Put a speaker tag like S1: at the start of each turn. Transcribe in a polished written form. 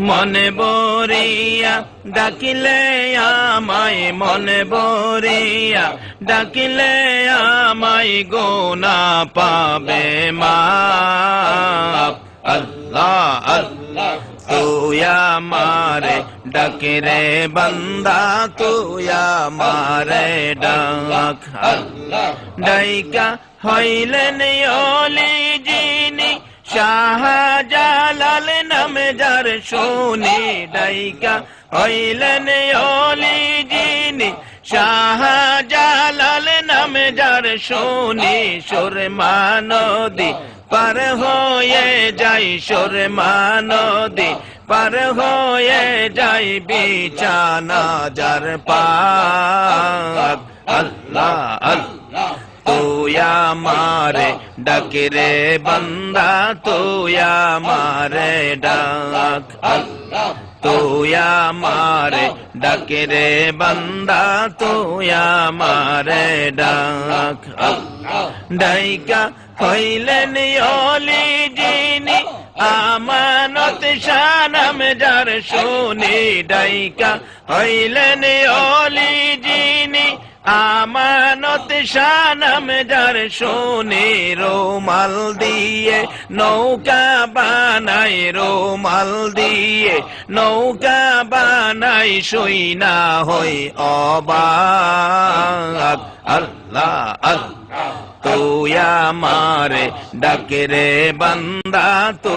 S1: মনে বরিয়া ডাকিলে আমায়, মনে বরিয়া ডাকিলে আমায় গোনা পাবে মাপ। আল্লাহ আল্লাহ তুই আমারে ডাকে রে বান্দা, তুই আমারে ডাক। ডাইকা হইলেন ওলি যিনি, শাহজালাল নামে যার শুনি। ডাইকা হইলেন ওলি যিনি, শাহজালাল নামে যার শুনি। সুরমা নদী পার হয়ে যাই, সুরমা নদী পার হয়ে যাই, বিছানা যার পাক। আল্লাহ আল্লাহ তুই আমারে ডাকে রে বান্দা, তুই আমারে ডাক। তুই আমারে ডাকে রে বান্দা, তুই আমারে ডাক। ডাইকা হইলেন ওলি যিনি, আমানত শানাম যার শুনি। ডাইকা হইলেন ওলি যিনি, আমানত শানাম যার শুনি। রুমাল দিয়ে নৌকা বানাই, রুমাল দিয়ে নৌকা বানাই, শুই না হই অবাক। আল্লাহ আল্লাহ তুই আমারে ডাকে রে বান্দা।